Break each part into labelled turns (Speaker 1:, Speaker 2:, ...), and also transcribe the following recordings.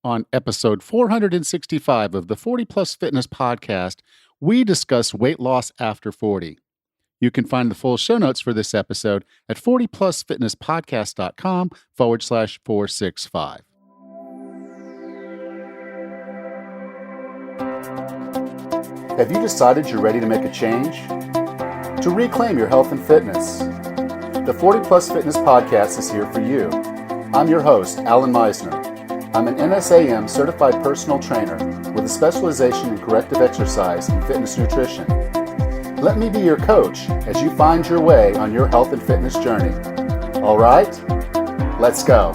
Speaker 1: On episode 465 of the 40 Plus Fitness Podcast, we discuss weight loss after 40. You can find the full show notes for this episode at 40plusfitnesspodcast.com/465. Have you decided you're ready to make a change? To reclaim your health and fitness? The 40 Plus Fitness Podcast is here for you. I'm your host, Alan Meisner. I'm an NSAM certified personal trainer with a specialization in corrective exercise and fitness nutrition. Let me be your coach as you find your way on your health and fitness journey. All right, let's go.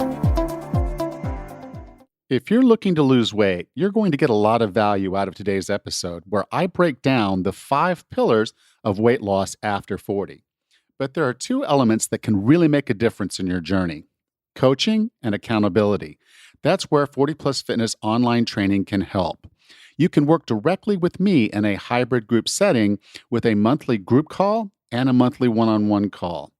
Speaker 1: If you're looking to lose weight, you're going to get a lot of value out of today's episode, where I break down the 5 pillars of weight loss after 40. But there are 2 elements that can really make a difference in your journey: coaching and accountability. That's where 40 Plus Fitness online training can help. You can work directly with me in a hybrid group setting with a monthly group call and a monthly one-on-one call.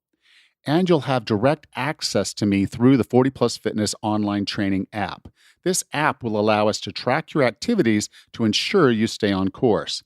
Speaker 1: And you'll have direct access to me through the 40 Plus Fitness online training app. This app will allow us to track your activities to ensure you stay on course.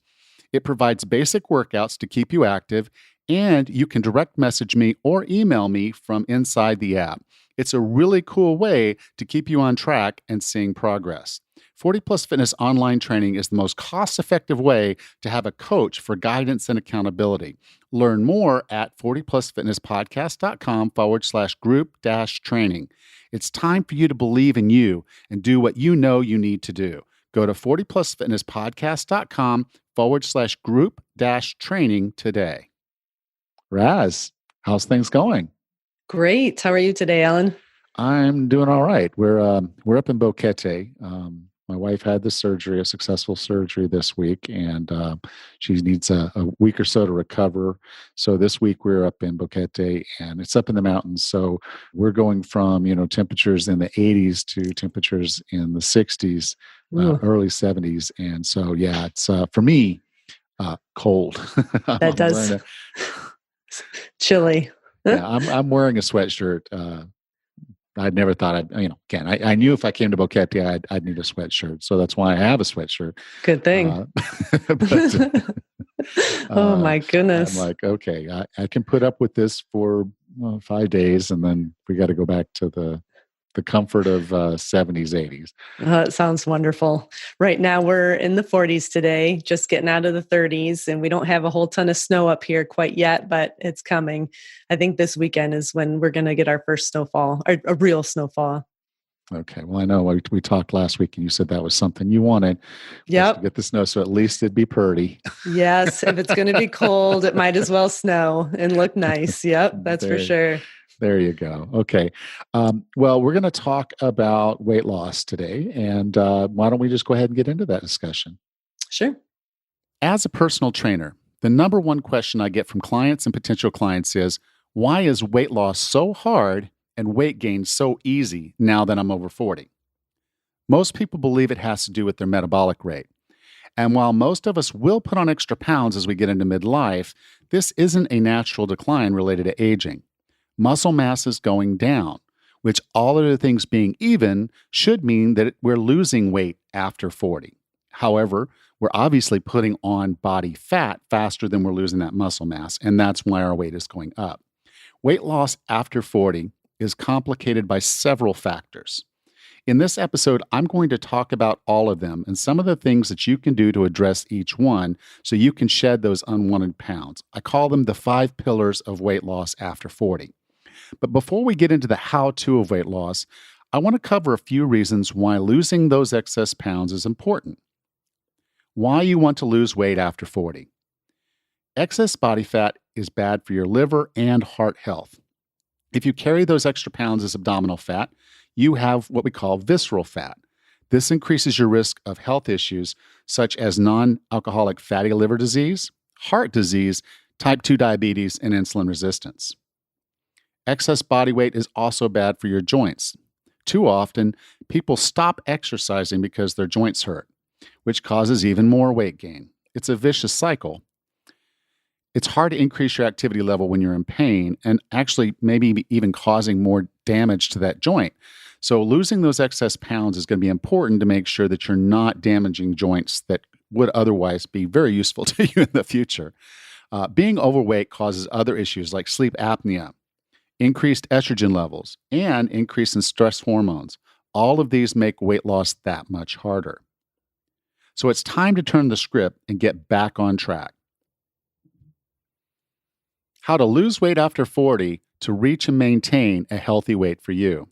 Speaker 1: It provides basic workouts to keep you active, and you can direct message me or email me from inside the app. It's a really cool way to keep you on track and seeing progress. 40 Plus Fitness online training is the most cost-effective way to have a coach for guidance and accountability. Learn more at 40plusfitnesspodcast.com/group-training. It's time for you to believe in you and do what you know you need to do. Go to 40plusfitnesspodcast.com/group-training today. Raz, how's things going?
Speaker 2: Great. How are you today, Alan?
Speaker 1: I'm doing all right. We're up in Boquete. My wife had the surgery, a successful surgery this week, and she needs a week or so to recover. So this week we're up in Boquete, and it's up in the mountains. So we're going from temperatures in the 80s to temperatures in the 60s, early 70s, and so yeah, it's for me cold.
Speaker 2: That does chilly.
Speaker 1: Yeah, I'm wearing a sweatshirt. I'd never thought I knew if I came to Boquete, I'd need a sweatshirt. So that's why I have a sweatshirt.
Speaker 2: Good thing. Oh my goodness.
Speaker 1: I'm like, okay, I can put up with this for 5 days, and then we got to go back to the comfort of 70s, 80s.
Speaker 2: It sounds wonderful. Right now we're in the 40s today, just getting out of the 30s, and we don't have a whole ton of snow up here quite yet, but it's coming. I think this weekend is when we're going to get our first snowfall, or a real snowfall.
Speaker 1: Okay. Well, I know we talked last week, and you said that was something you wanted.
Speaker 2: Yep.
Speaker 1: To get the snow, so at least it'd be pretty.
Speaker 2: Yes. If it's going to be cold, it might as well snow and look nice. Yep. That's for sure.
Speaker 1: There you go. Okay. Well, we're going to talk about weight loss today. And why don't we just go ahead and get into that discussion?
Speaker 2: Sure.
Speaker 1: As a personal trainer, the number one question I get from clients and potential clients is, why is weight loss so hard and weight gain so easy now that I'm over 40? Most people believe it has to do with their metabolic rate. And while most of us will put on extra pounds as we get into midlife, this isn't a natural decline related to aging. Muscle mass is going down, which, all other things being even, should mean that we're losing weight after 40. However, we're obviously putting on body fat faster than we're losing that muscle mass, and that's why our weight is going up. Weight loss after 40 is complicated by several factors. In this episode, I'm going to talk about all of them and some of the things that you can do to address each one so you can shed those unwanted pounds. I call them the 5 pillars of weight loss after 40. But before we get into the how-to of weight loss, I want to cover a few reasons why losing those excess pounds is important. Why you want to lose weight after 40. Excess body fat is bad for your liver and heart health. If you carry those extra pounds as abdominal fat, you have what we call visceral fat. This increases your risk of health issues such as non-alcoholic fatty liver disease, heart disease, type 2 diabetes, and insulin resistance. Excess body weight is also bad for your joints. Too often, people stop exercising because their joints hurt, which causes even more weight gain. It's a vicious cycle. It's hard to increase your activity level when you're in pain and actually maybe even causing more damage to that joint. So losing those excess pounds is going to be important to make sure that you're not damaging joints that would otherwise be very useful to you in the future. Being overweight causes other issues like sleep apnea, increased estrogen levels, and increase in stress hormones. All of these make weight loss that much harder. So it's time to turn the script and get back on track. How to lose weight after 40 to reach and maintain a healthy weight for you.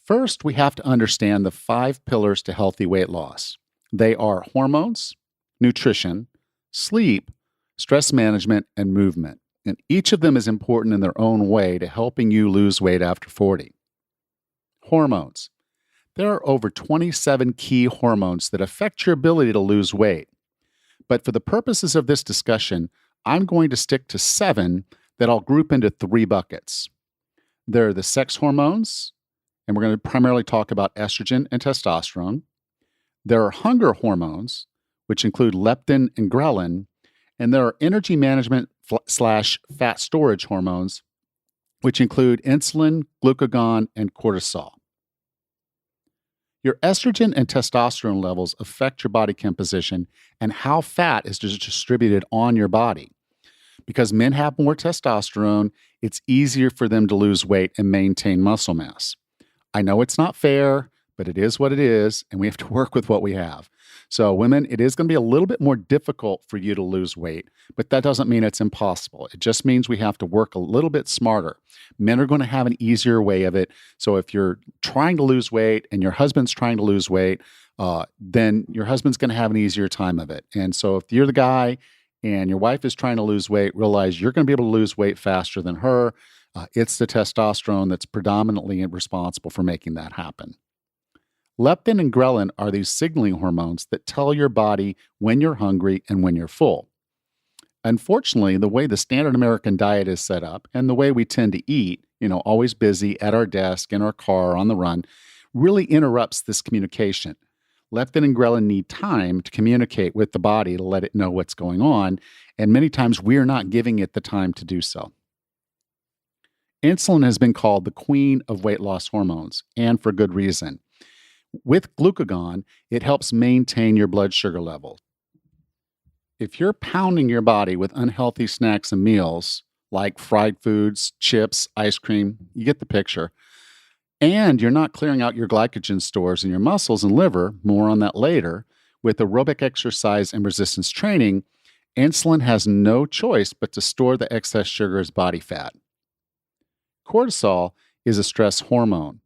Speaker 1: First, we have to understand the 5 pillars to healthy weight loss. They are hormones, nutrition, sleep, stress management, and movement. And each of them is important in their own way to helping you lose weight after 40. Hormones. There are over 27 key hormones that affect your ability to lose weight. But for the purposes of this discussion, I'm going to stick to 7 that I'll group into 3 buckets. There are the sex hormones, and we're going to primarily talk about estrogen and testosterone. There are hunger hormones, which include leptin and ghrelin, and there are energy management / fat storage hormones, which include insulin, glucagon, and cortisol. Your estrogen and testosterone levels affect your body composition and how fat is distributed on your body. Because men have more testosterone, it's easier for them to lose weight and maintain muscle mass. I know it's not fair, but it is what it is, and we have to work with what we have. So women, it is going to be a little bit more difficult for you to lose weight, but that doesn't mean it's impossible. It just means we have to work a little bit smarter. Men are going to have an easier way of it. So if you're trying to lose weight and your husband's trying to lose weight, then your husband's going to have an easier time of it. And so if you're the guy and your wife is trying to lose weight, realize you're going to be able to lose weight faster than her. It's the testosterone that's predominantly responsible for making that happen. Leptin and ghrelin are these signaling hormones that tell your body when you're hungry and when you're full. Unfortunately, the way the standard American diet is set up and the way we tend to eat, always busy at our desk, in our car, on the run, really interrupts this communication. Leptin and ghrelin need time to communicate with the body to let it know what's going on, and many times we're not giving it the time to do so. Insulin has been called the queen of weight loss hormones, and for good reason. With glucagon, it helps maintain your blood sugar level. If you're pounding your body with unhealthy snacks and meals, like fried foods, chips, ice cream, you get the picture, and you're not clearing out your glycogen stores in your muscles and liver, more on that later, with aerobic exercise and resistance training, insulin has no choice but to store the excess sugar as body fat. Cortisol is a stress hormone.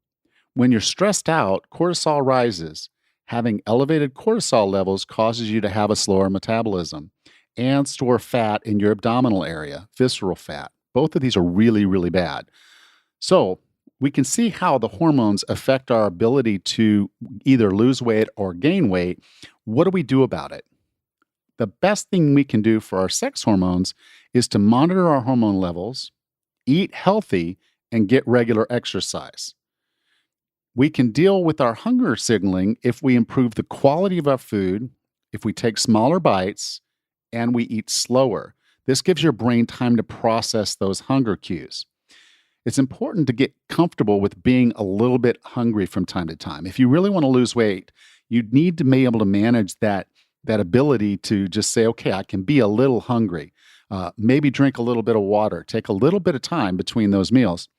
Speaker 1: When you're stressed out, cortisol rises. Having elevated cortisol levels causes you to have a slower metabolism and store fat in your abdominal area, visceral fat. Both of these are really, really bad. So we can see how the hormones affect our ability to either lose weight or gain weight. What do we do about it? The best thing we can do for our sex hormones is to monitor our hormone levels, eat healthy, and get regular exercise. We can deal with our hunger signaling if we improve the quality of our food, if we take smaller bites, and we eat slower. This gives your brain time to process those hunger cues. It's important to get comfortable with being a little bit hungry from time to time. If you really want to lose weight, you need to be able to manage that ability to just say, okay, I can be a little hungry. Maybe drink a little bit of water. Take a little bit of time between those meals.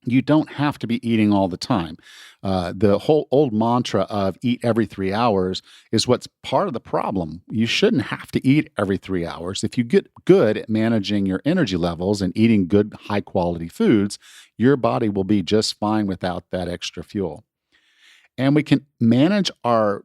Speaker 1: You don't have to be eating all the time. The whole old mantra of eat every 3 hours is what's part of the problem. You shouldn't have to eat every 3 hours. If you get good at managing your energy levels and eating good, high-quality foods, your body will be just fine without that extra fuel. And we can manage our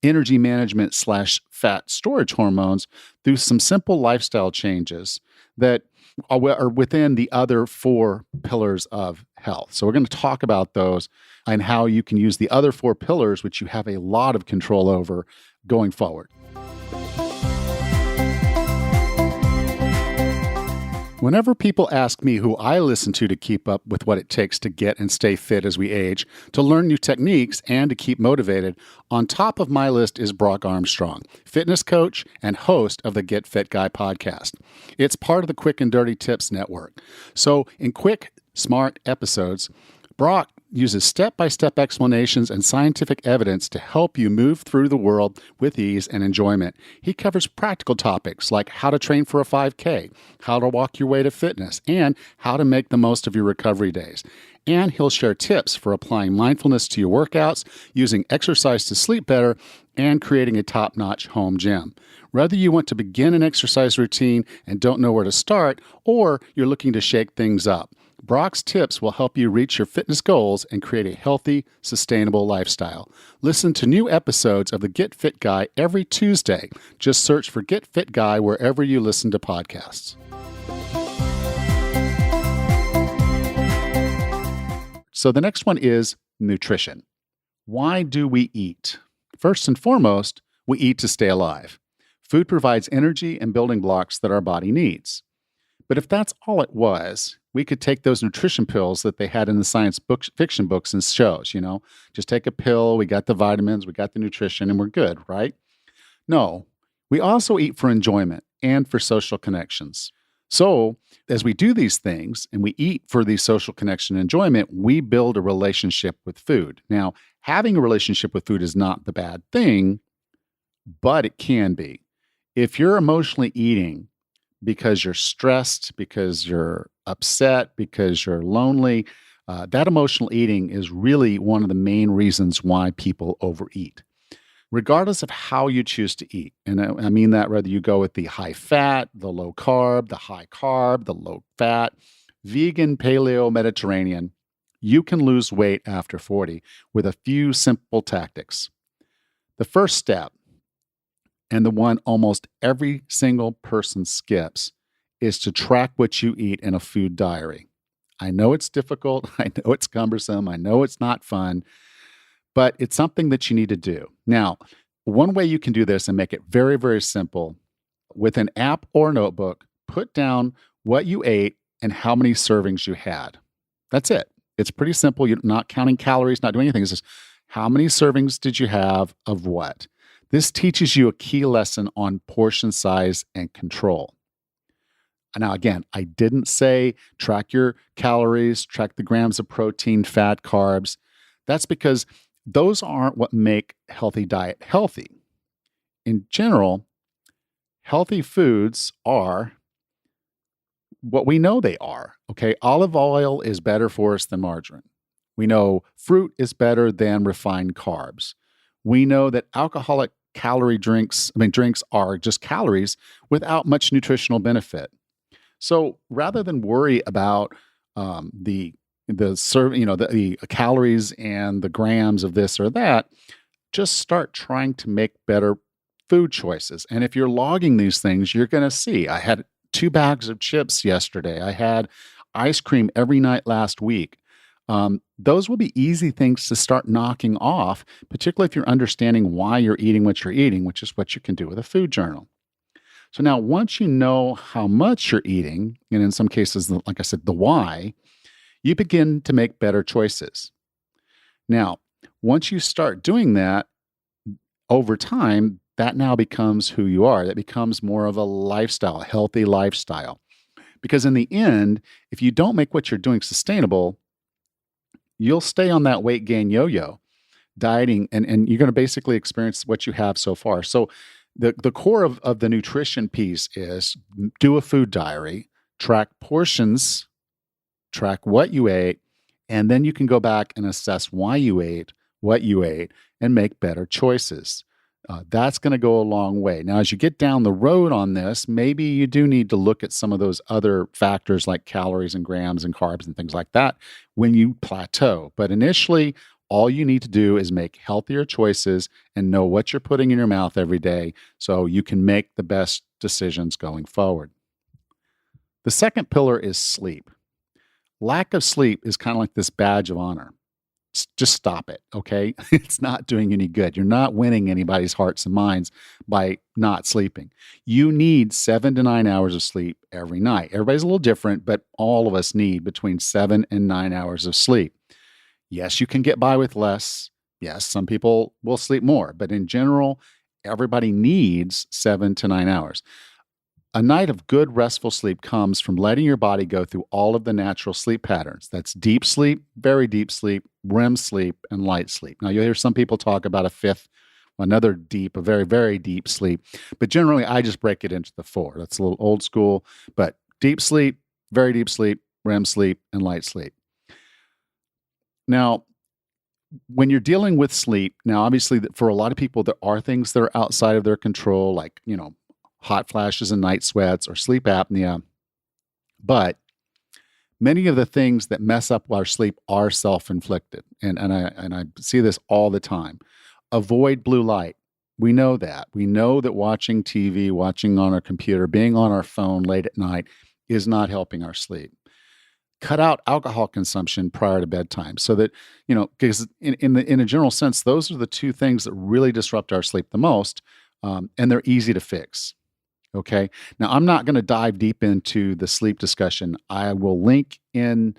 Speaker 1: energy management / fat storage hormones through some simple lifestyle changes that are within the other 4 pillars of health. So we're going to talk about those and how you can use the other 4 pillars, which you have a lot of control over going forward. Whenever people ask me who I listen to keep up with what it takes to get and stay fit as we age, to learn new techniques, and to keep motivated, on top of my list is Brock Armstrong, fitness coach and host of the Get Fit Guy podcast. It's part of the Quick and Dirty Tips Network. So in quick, smart episodes, Brock uses step-by-step explanations and scientific evidence to help you move through the world with ease and enjoyment. He covers practical topics like how to train for a 5K, how to walk your way to fitness, and how to make the most of your recovery days. And he'll share tips for applying mindfulness to your workouts, using exercise to sleep better, and creating a top-notch home gym. Whether you want to begin an exercise routine and don't know where to start, or you're looking to shake things up, Brock's tips will help you reach your fitness goals and create a healthy, sustainable lifestyle. Listen to new episodes of the Get Fit Guy every Tuesday. Just search for Get Fit Guy wherever you listen to podcasts. So the next one is nutrition. Why do we eat? First and foremost, we eat to stay alive. Food provides energy and building blocks that our body needs. But if that's all it was, we could take those nutrition pills that they had in the science fiction books and shows, just take a pill, we got the vitamins, we got the nutrition, and we're good, right? No, we also eat for enjoyment and for social connections. So as we do these things and we eat for these social connection and enjoyment, we build a relationship with food. Now, having a relationship with food is not the bad thing, but it can be. If you're emotionally eating because you're stressed, because you're upset, because you're lonely, that emotional eating is really one of the main reasons why people overeat. Regardless of how you choose to eat, and I mean that whether you go with the high fat, the low carb, the high carb, the low fat, vegan, paleo, Mediterranean, you can lose weight after 40 with a few simple tactics. The first step, and the one almost every single person skips, is to track what you eat in a food diary. I know it's difficult. I know it's cumbersome. I know it's not fun, but it's something that you need to do. Now, one way you can do this and make it very, very simple, with an app or notebook, put down what you ate and how many servings you had. That's it. It's pretty simple. You're not counting calories, not doing anything. It's just how many servings did you have of what? This teaches you a key lesson on portion size and control. Now, again, I didn't say track your calories, track the grams of protein, fat, carbs. That's because those aren't what make healthy diet healthy. In general, healthy foods are what we know they are. Okay, olive oil is better for us than margarine. We know fruit is better than refined carbs. We know that alcoholic drinks are just calories without much nutritional benefit. So rather than worry about the calories and the grams of this or that, just start trying to make better food choices. And if you're logging these things, you're going to see, I had 2 bags of chips yesterday. I had ice cream every night last week. Those will be easy things to start knocking off, particularly if you're understanding why you're eating what you're eating, which is what you can do with a food journal. So now once you know how much you're eating, and in some cases, like I said, the why, you begin to make better choices. Now, once you start doing that, over time, that now becomes who you are. That becomes more of a lifestyle, a healthy lifestyle. Because in the end, if you don't make what you're doing sustainable, you'll stay on that weight gain yo-yo, dieting, and you're going to basically experience what you have so far. So the core of the nutrition piece is do a food diary, track portions, track what you ate, and then you can go back and assess why you ate, what you ate, and make better choices. That's going to go a long way. Now, as you get down the road on this, maybe you do need to look at some of those other factors like calories and grams and carbs and things like that when you plateau. But initially, all you need to do is make healthier choices and know what you're putting in your mouth every day so you can make the best decisions going forward. The second pillar is sleep. Lack of sleep is kind of like this badge of honor. Just stop it, okay? It's not doing any good. You're not winning anybody's hearts and minds by not sleeping. You need 7 to 9 hours of sleep every night. Everybody's a little different, but all of us need between 7 and 9 hours of sleep. Yes, you can get by with less. Yes, some people will sleep more, but in general, everybody needs 7 to 9 hours. A night of good restful sleep comes from letting your body go through all of the natural sleep patterns. That's deep sleep, very deep sleep, REM sleep, and light sleep. Now, you'll hear some people talk about a fifth, another deep, a very, very deep sleep. But generally, I just break it into the four. That's a little old school, but deep sleep, very deep sleep, REM sleep, and light sleep. Now, when you're dealing with sleep, now obviously for a lot of people, there are things that are outside of their control, like, hot flashes and night sweats or sleep apnea. But many of the things that mess up our sleep are self-inflicted. And I see this all the time. Avoid blue light. We know that. We know that watching TV, watching on our computer, being on our phone late at night is not helping our sleep. Cut out alcohol consumption prior to bedtime so that, because in a general sense, those are the two things that really disrupt our sleep the most, and they're easy to fix. Okay. Now, I'm not going to dive deep into the sleep discussion. I will link in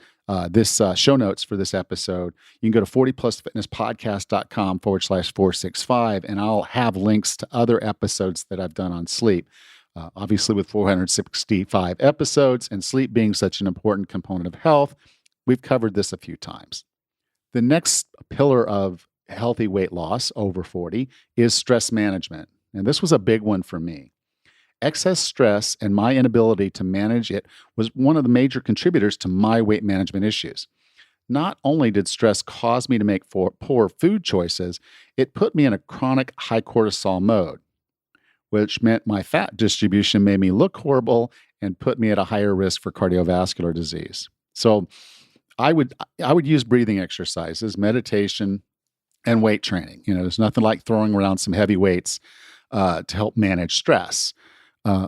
Speaker 1: this show notes for this episode. You can go to 40plusfitnesspodcast.com/465, and I'll have links to other episodes that I've done on sleep. Obviously, with 465 episodes and sleep being such an important component of health, we've covered this a few times. The next pillar of healthy weight loss over 40 is stress management. And this was a big one for me. Excess stress and my inability to manage it was one of the major contributors to my weight management issues. Not only did stress cause me to make poor food choices, it put me in a chronic high cortisol mode, which meant my fat distribution made me look horrible and put me at a higher risk for cardiovascular disease. So I would use breathing exercises, meditation, and weight training. There's nothing like throwing around some heavy weights to help manage stress.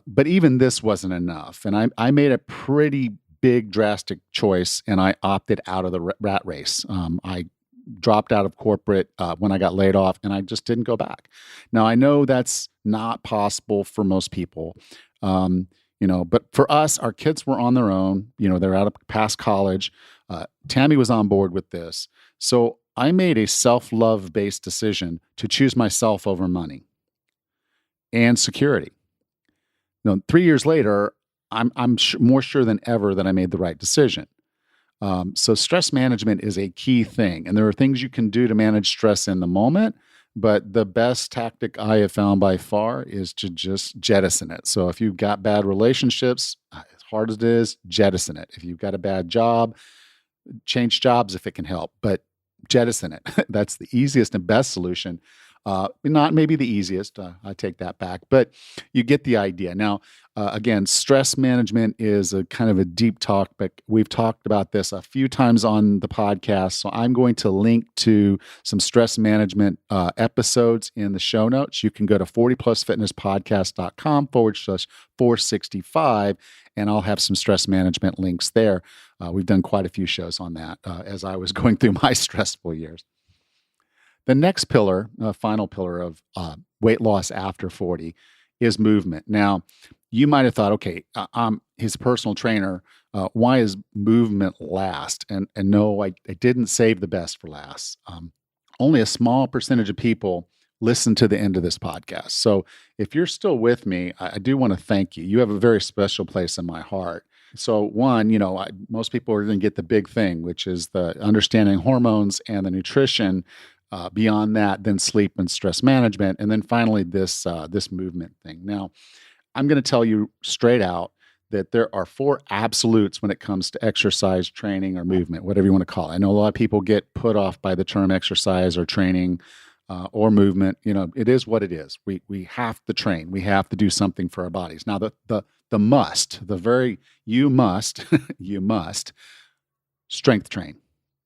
Speaker 1: But even this wasn't enough. And I made a pretty big, drastic choice, and I opted out of the rat race. I dropped out of corporate when I got laid off, and I just didn't go back. Now, I know that's not possible for most people, but for us, our kids were on their own. They're out of past college. Tammy was on board with this. So I made a self-love based decision to choose myself over money and security. 3 years later, I'm more sure than ever that I made the right decision. So stress management is a key thing, and there are things you can do to manage stress in the moment, but the best tactic I have found by far is to just jettison it. So if you've got bad relationships, as hard as it is, jettison it. If you've got a bad job, change jobs if it can help, but jettison it. That's the easiest and best solution. Not maybe the easiest, I take that back, but you get the idea. Now, again, stress management is a kind of a deep talk, but we've talked about this a few times on the podcast. So I'm going to link to some stress management episodes in the show notes. You can go to 40plusfitnesspodcast.com/465, and I'll have some stress management links there. We've done quite a few shows on that as I was going through my stressful years. The next pillar, final pillar of weight loss after 40 is movement. Now, you might have thought, okay, I'm his personal trainer. Why is movement last? And no, I didn't save the best for last. Only a small percentage of people listen to the end of this podcast. So if you're still with me, I do want to thank you. You have a very special place in my heart. So one, most people are going to get the big thing, which is the understanding hormones and the nutrition. Beyond that, then sleep and stress management. And then finally, this movement thing. Now, I'm going to tell you straight out that there are 4 absolutes when it comes to exercise, training, or movement, whatever you want to call it. I know a lot of people get put off by the term exercise or training or movement. It is what it is. We have to train. We have to do something for our bodies. Now, you must strength train.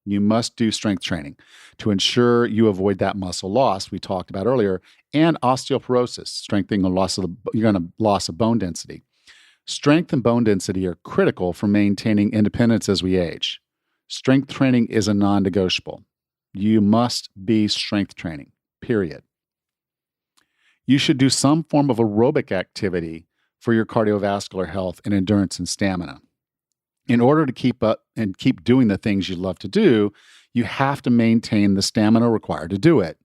Speaker 1: You must do strength training to ensure you avoid that muscle loss we talked about earlier, and osteoporosis, strengthening loss of bone density. Strength and bone density are critical for maintaining independence as we age. Strength training is a non-negotiable. You must be strength training, period. You should do some form of aerobic activity for your cardiovascular health and endurance and stamina. In order to keep up and keep doing the things you love to do, you have to maintain the stamina required to do it.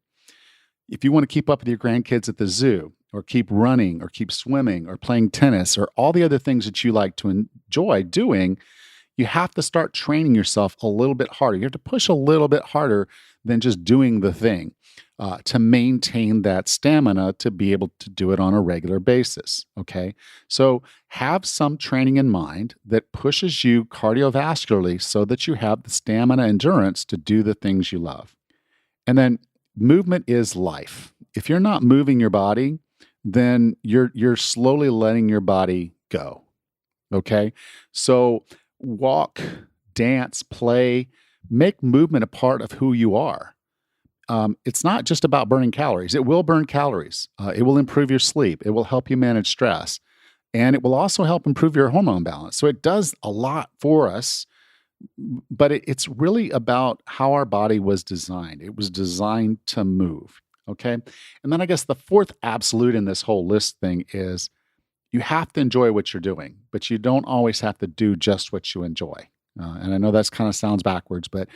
Speaker 1: If you want to keep up with your grandkids at the zoo, or keep running or keep swimming or playing tennis or all the other things that you like to enjoy doing, you have to start training yourself a little bit harder. You have to push a little bit harder than just doing the thing to maintain that stamina to be able to do it on a regular basis. Okay. So have some training in mind that pushes you cardiovascularly so that you have the stamina endurance to do the things you love. And then movement is life. If you're not moving your body, then you're slowly letting your body go. Okay. So walk, dance, play, make movement a part of who you are. It's not just about burning calories. It will burn calories. It will improve your sleep. It will help you manage stress. And it will also help improve your hormone balance. So it does a lot for us, but it's really about how our body was designed. It was designed to move. Okay. And then I guess the fourth absolute in this whole list thing is you have to enjoy what you're doing, but you don't always have to do just what you enjoy. And I know that's kind of sounds backwards, but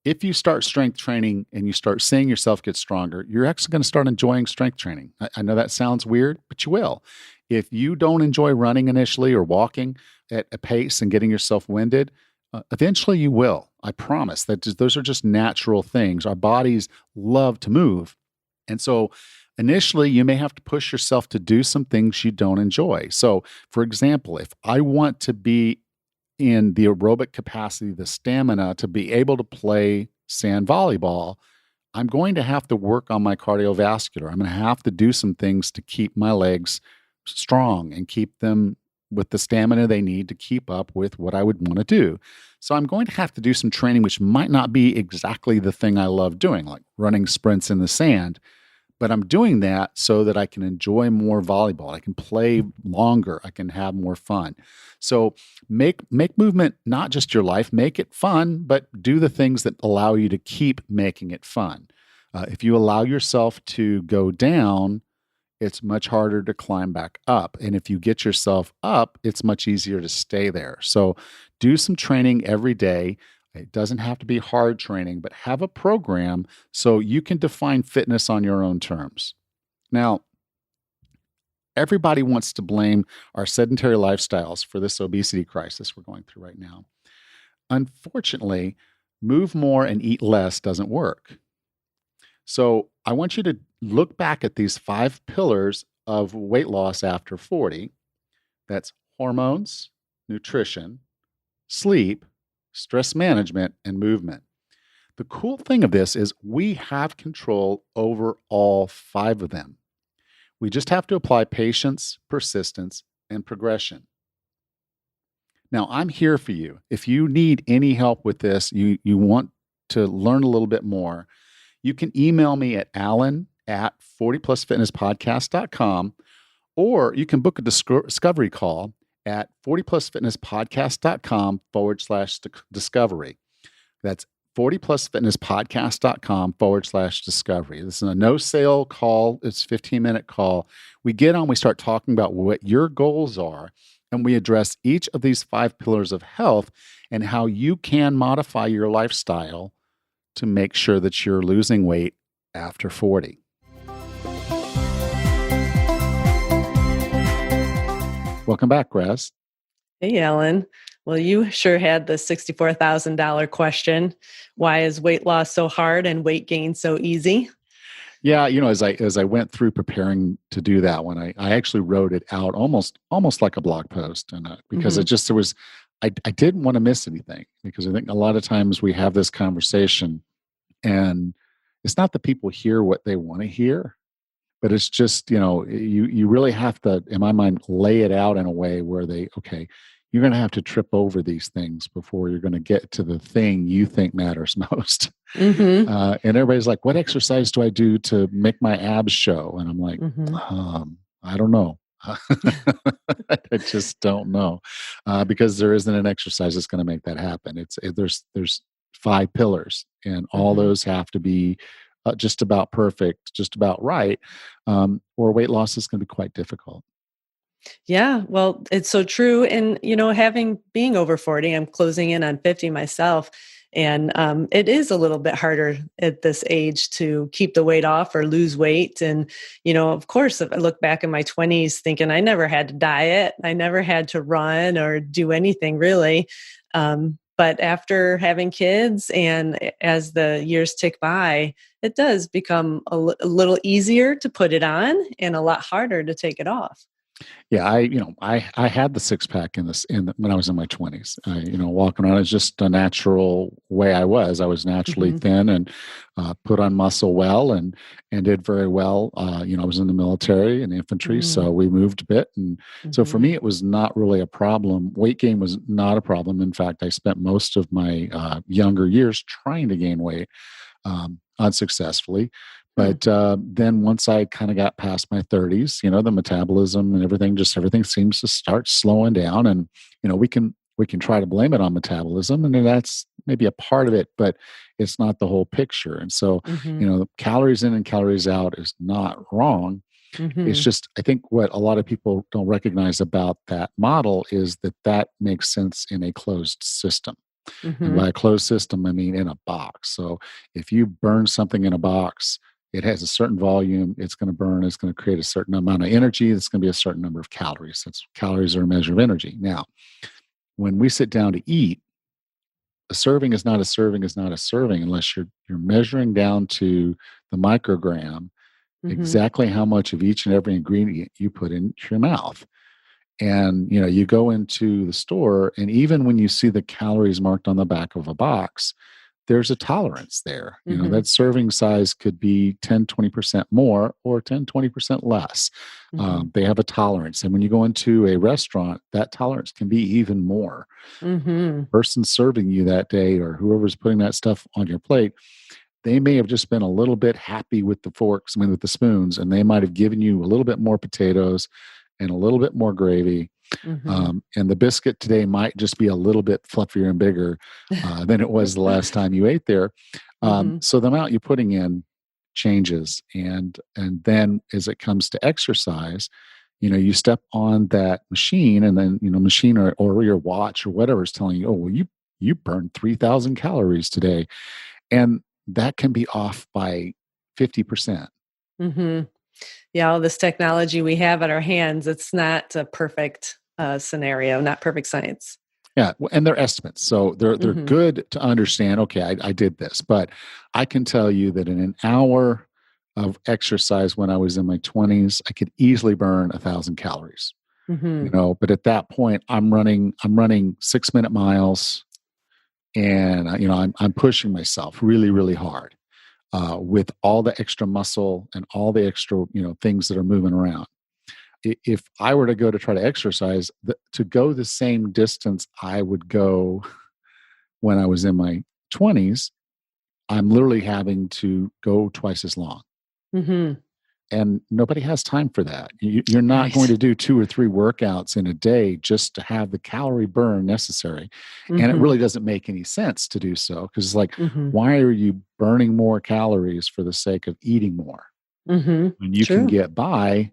Speaker 1: if you start strength training and you start seeing yourself get stronger, you're actually going to start enjoying strength training. I know that sounds weird, but you will. If you don't enjoy running initially or walking at a pace and getting yourself winded, eventually you will. I promise that those are just natural things. Our bodies love to move. And so initially, you may have to push yourself to do some things you don't enjoy. So, for example, if I want to be in the aerobic capacity, the stamina to be able to play sand volleyball, I'm going to have to work on my cardiovascular. I'm going to have to do some things to keep my legs strong and keep them with the stamina they need to keep up with what I would want to do. So I'm going to have to do some training, which might not be exactly the thing I love doing, like running sprints in the sand. But I'm doing that so that I can enjoy more volleyball. I can play longer. I can have more fun. So make movement not just your life, make it fun, but do the things that allow you to keep making it fun. If you allow yourself to go down, it's much harder to climb back up. And if you get yourself up, it's much easier to stay there. So do some training every day. It doesn't have to be hard training, but have a program so you can define fitness on your own terms. Now, everybody wants to blame our sedentary lifestyles for this obesity crisis we're going through right now. Unfortunately, move more and eat less doesn't work. So I want you to look back at these 5 pillars of weight loss after 40. That's hormones, nutrition, sleep, stress management, and movement. The cool thing of this is we have control over all 5 of them. We just have to apply patience, persistence, and progression. Now, I'm here for you. If you need any help with this, you want to learn a little bit more, you can email me at alan@40plusfitnesspodcast.com, or you can book a discovery call at 40plusfitnesspodcast.com/discovery. That's 40plusfitnesspodcast.com/discovery. This is a no sale call. It's a 15-minute call. We get on, we start talking about what your goals are, and we address each of these 5 pillars of health and how you can modify your lifestyle to make sure that you're losing weight after 40. Welcome back, Graz.
Speaker 2: Hey, Alan. Well, you sure had the $64,000 question. Why is weight loss so hard and weight gain so easy?
Speaker 1: Yeah, as I went through preparing to do that one, I actually wrote it out almost like a blog post, and because I didn't want to miss anything, because I think a lot of times we have this conversation, and it's not that people hear what they want to hear, but it's just you really have to, in my mind, lay it out in a way where you're going to have to trip over these things before you're going to get to the thing you think matters most.
Speaker 2: Mm-hmm.
Speaker 1: And everybody's like, what exercise do I do to make my abs show? And I'm like, I don't know. I just don't know, because there isn't an exercise that's going to make that happen. There's 5 pillars, and all those have to be just about perfect, just about right, or weight loss is going to be quite difficult.
Speaker 2: Yeah, well, it's so true. And, being over 40, I'm closing in on 50 myself. And it is a little bit harder at this age to keep the weight off or lose weight. And, of course, if I look back in my 20s thinking I never had to diet, I never had to run or do anything really. But after having kids and as the years tick by, it does become a little easier to put it on and a lot harder to take it off.
Speaker 1: Yeah, I had the six pack when I was in my 20s. Walking around is just a natural way I was. I was naturally
Speaker 2: Hmm.
Speaker 1: thin and put on muscle well and did very well. I was in the military and infantry, so we moved a bit, and so for
Speaker 2: Mm-hmm.
Speaker 1: me, it was not really a problem. Weight gain was not a problem. In fact, I spent most of my younger years trying to gain weight unsuccessfully. But then once I kind of got past my 30s, the metabolism and everything seems to start slowing down, and we can try to blame it on metabolism, and then that's maybe a part of it, but it's not the whole picture. And so,
Speaker 2: Hmm.
Speaker 1: calories in and calories out is not wrong. It's
Speaker 2: Hmm.
Speaker 1: just I think what a lot of people don't recognize about that model is that makes sense in a closed system. And
Speaker 2: Hmm.
Speaker 1: by a closed system, I mean in a box. So if you burn something in a box, it has a certain volume, it's going to burn, it's going to create a certain amount of energy, it's going to be a certain number of calories. That's calories are a measure of energy. Now, when we sit down to eat, a serving is not a serving is not a serving unless you're measuring down to the microgram
Speaker 2: Hmm.
Speaker 1: exactly how much of each and every ingredient you put into your mouth. And you go into the store, and even when you see the calories marked on the back of a box, there's a tolerance there.
Speaker 2: Hmm.
Speaker 1: That serving size could be 10-20% more or 10-20% less.
Speaker 2: Hmm.
Speaker 1: They have a tolerance. And when you go into a restaurant, that tolerance can be even more.
Speaker 2: Hmm.
Speaker 1: Person serving you that day or whoever's putting that stuff on your plate, they may have just been a little bit happy with the forks, with the spoons, and they might have given you a little bit more potatoes and a little bit more gravy.
Speaker 2: Hmm.
Speaker 1: And the biscuit today might just be a little bit fluffier and bigger than it was the last time you ate there.
Speaker 2: Hmm.
Speaker 1: So the amount you're putting in changes, and then as it comes to exercise, you step on that machine, and then machine or your watch or whatever is telling you, oh well, you burned 3,000 calories today, and that can be off by 50%.
Speaker 2: Hmm. Yeah, all this technology we have at our hands, it's not a perfect scenario, not perfect science.
Speaker 1: Yeah, and they're estimates, so they're
Speaker 2: Hmm.
Speaker 1: good to understand. Okay, I did this, but I can tell you that in an hour of exercise when I was in my 20s, I could easily burn 1,000 calories.
Speaker 2: Hmm.
Speaker 1: But at that point, I'm running 6 minute miles, and I'm pushing myself really really hard with all the extra muscle and all the extra things that are moving around. If I were to go to try to exercise, to go the same distance I would go when I was in my 20s, I'm literally having to go twice as long.
Speaker 2: Hmm.
Speaker 1: And nobody has time for that. You're not going
Speaker 2: Right.
Speaker 1: to do 2 or 3 workouts in a day just to have the calorie burn necessary. And it
Speaker 2: Hmm.
Speaker 1: really doesn't make any sense to do so because it's like,
Speaker 2: Hmm.
Speaker 1: why are you burning more calories for the sake of eating more
Speaker 2: Hmm.
Speaker 1: when you can
Speaker 2: True.
Speaker 1: get by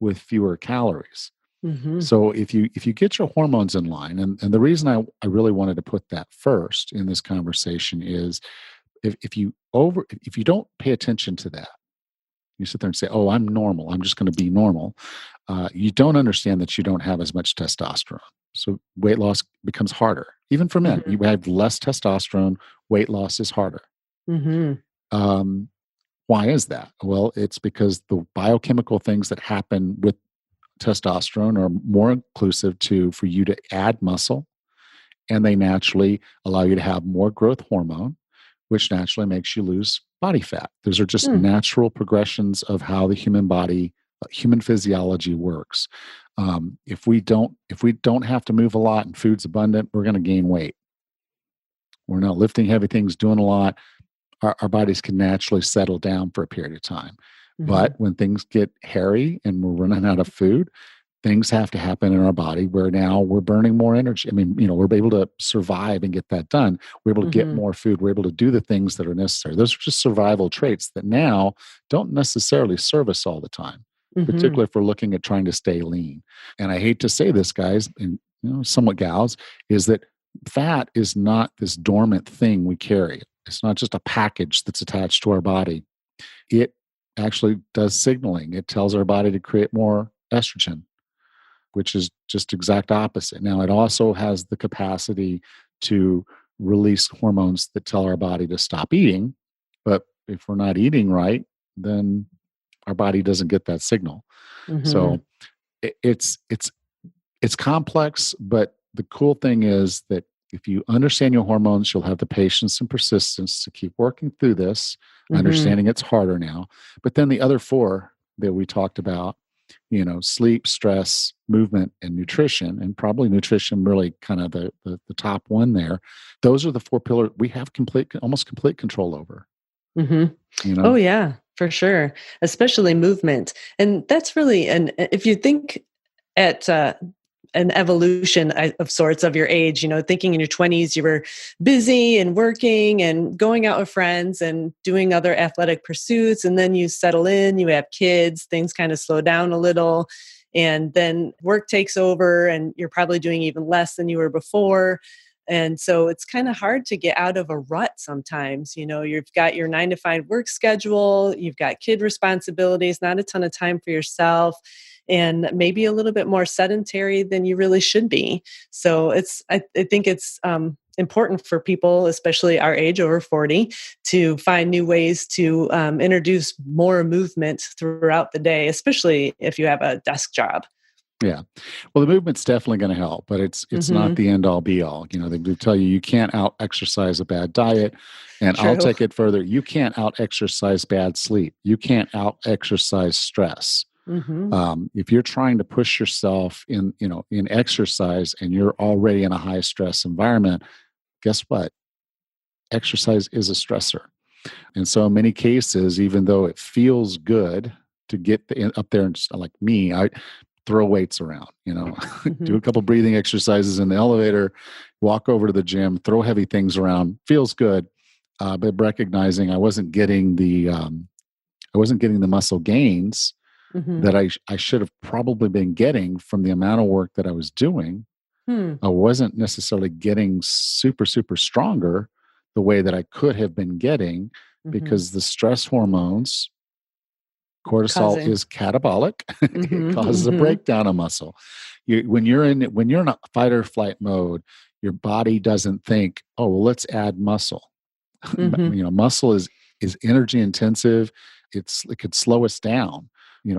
Speaker 1: with fewer calories?
Speaker 2: Hmm.
Speaker 1: So if you get your hormones in line, and the reason I really wanted to put that first in this conversation is if you don't pay attention to that, you sit there and say, "Oh, I'm normal. I'm just going to be normal." You don't understand that you don't have as much testosterone, so weight loss becomes harder. Even for men, you
Speaker 2: Hmm.
Speaker 1: have less testosterone. Weight loss is harder.
Speaker 2: Hmm.
Speaker 1: Um, why is that? Well, it's because the biochemical things that happen with testosterone are more inclusive to for you to add muscle, and they naturally allow you to have more growth hormone, which naturally makes you lose body fat. Those are just
Speaker 2: Hmm.
Speaker 1: natural progressions of how the human body, human physiology works. If we don't have to move a lot and food's abundant, we're going to gain weight. We're not lifting heavy things, doing a lot. Our bodies can naturally settle down for a period of time.
Speaker 2: Hmm.
Speaker 1: But when things get hairy and we're running out of food, things have to happen in our body where now we're burning more energy. I mean, we're able to survive and get that done. We're able to get
Speaker 2: Hmm.
Speaker 1: more food. We're able to do the things that are necessary. Those are just survival traits that now don't necessarily serve us all the time,
Speaker 2: Hmm.
Speaker 1: particularly if we're looking at trying to stay lean. And I hate to say this, guys, and somewhat gals, is that fat is not this dormant thing we carry. It's not just a package that's attached to our body. It actually does signaling. It tells our body to create more estrogen, which is just exact opposite. Now, it also has the capacity to release hormones that tell our body to stop eating. But if we're not eating right, then our body doesn't get that signal.
Speaker 2: Hmm.
Speaker 1: So it's complex, but the cool thing is that if you understand your hormones, you'll have the patience and persistence to keep working through this,
Speaker 2: Hmm.
Speaker 1: understanding it's harder now. But then the other four that we talked about, sleep, stress, movement, and nutrition, and probably nutrition really kind of the top one there. Those are the four pillars we have almost complete control over,
Speaker 2: Hmm.
Speaker 1: you
Speaker 2: Oh,
Speaker 1: know?
Speaker 2: yeah, for sure. Especially movement. And that's really, and if you think at an evolution of sorts of your age, thinking in your 20s, you were busy and working and going out with friends and doing other athletic pursuits. And then you settle in, you have kids, things kind of slow down a little. And then work takes over, and you're probably doing even less than you were before. And so it's kind of hard to get out of a rut sometimes. You've got your 9 to 5 work schedule, you've got kid responsibilities, not a ton of time for yourself, and maybe a little bit more sedentary than you really should be. So I think it's important for people, especially our age over 40, to find new ways to introduce more movement throughout the day, especially if you have a desk job.
Speaker 1: Yeah. Well, the movement's definitely going to help, but it's not
Speaker 2: Hmm.
Speaker 1: the end all be all. They do tell you can't out exercise a bad diet, and I'll
Speaker 2: True.
Speaker 1: take it further. You can't out exercise bad sleep. You can't out exercise stress.
Speaker 2: Hmm.
Speaker 1: If you're trying to push yourself in exercise and you're already in a high stress environment, guess what? Exercise is a stressor. And so in many cases, even though it feels good to get up there and just like me, I throw weights around, do
Speaker 2: Hmm.
Speaker 1: a couple breathing exercises in the elevator, walk over to the gym, throw heavy things around, feels good. But recognizing I wasn't getting the muscle gains
Speaker 2: Hmm.
Speaker 1: that I should have probably been getting from the amount of work that I was doing.
Speaker 2: Hmm.
Speaker 1: I wasn't necessarily getting super, super stronger the way that I could have been getting
Speaker 2: Hmm.
Speaker 1: because the stress hormones, cortisol
Speaker 2: Causing.
Speaker 1: is catabolic. It
Speaker 2: Hmm.
Speaker 1: causes a
Speaker 2: Hmm.
Speaker 1: breakdown of muscle. When you're in a fight or flight mode, your body doesn't think, oh, well, let's add muscle.
Speaker 2: Hmm.
Speaker 1: Muscle is energy intensive. It could slow us down.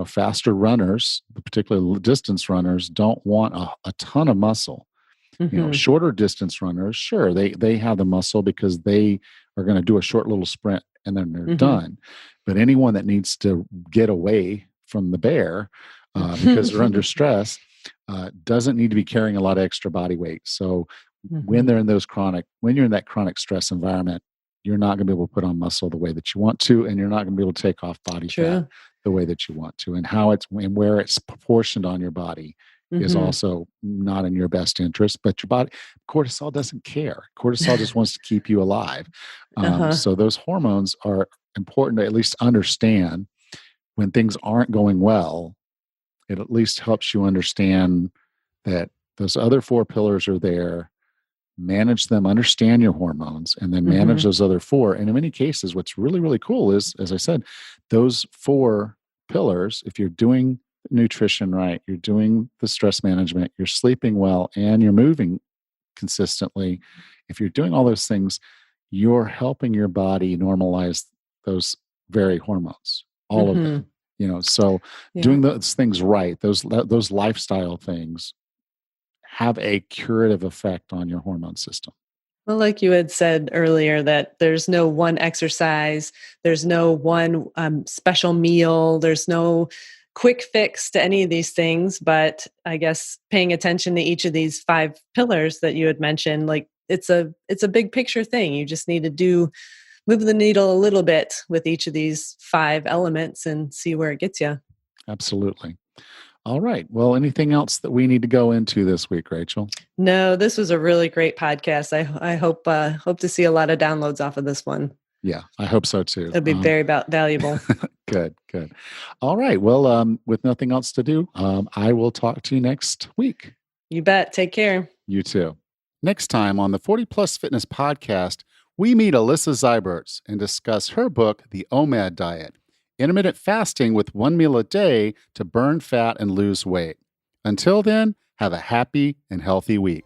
Speaker 1: Faster runners, particularly distance runners, don't want a ton of muscle.
Speaker 2: Hmm.
Speaker 1: Shorter distance runners, sure, they have the muscle because they are going to do a short little sprint and then they're
Speaker 2: Hmm.
Speaker 1: done. But anyone that needs to get away from the bear because they're under stress doesn't need to be carrying a lot of extra body weight. So when
Speaker 2: Hmm.
Speaker 1: they're in when you're in that chronic stress environment, you're not going to be able to put on muscle the way that you want to, and you're not going to be able to take off body fat
Speaker 2: True.
Speaker 1: the way that you want to. And where it's proportioned on your body is
Speaker 2: Hmm.
Speaker 1: also not in your best interest. But your body, cortisol doesn't care. Cortisol just wants to keep you alive.
Speaker 2: Uh-huh.
Speaker 1: So those hormones are important to at least understand when things aren't going well. It at least helps you understand that those other four pillars are there. Manage them, understand your hormones, and then manage
Speaker 2: Hmm.
Speaker 1: those other four. And in many cases, what's really, really cool is, as I said, those four pillars, if you're doing nutrition right, you're doing the stress management, you're sleeping well, and you're moving consistently, if you're doing all those things, you're helping your body normalize those very hormones, all of
Speaker 2: Hmm.
Speaker 1: them. So
Speaker 2: Yeah.
Speaker 1: doing those things right, those lifestyle things have a curative effect on your hormone system.
Speaker 2: Well, like you had said earlier, that there's no one exercise, there's no one special meal, there's no quick fix to any of these things. But I guess paying attention to each of these 5 pillars that you had mentioned, like it's a big picture thing. You just need to move the needle a little bit with each of these 5 elements and see where it gets you.
Speaker 1: Absolutely. All right. Well, anything else that we need to go into this week, Rachel?
Speaker 2: No, this was a really great podcast. I hope to see a lot of downloads off of this one.
Speaker 1: Yeah, I hope so too.
Speaker 2: It'll be very valuable.
Speaker 1: Good, good. All right. Well, with nothing else to do, I will talk to you next week.
Speaker 2: You bet. Take care.
Speaker 1: You too. Next time on the 40 Plus Fitness podcast, we meet Alyssa Zyberts and discuss her book, The OMAD Diet, Intermittent Fasting with 1 Meal a Day to Burn Fat and Lose Weight. Until then, have a happy and healthy week.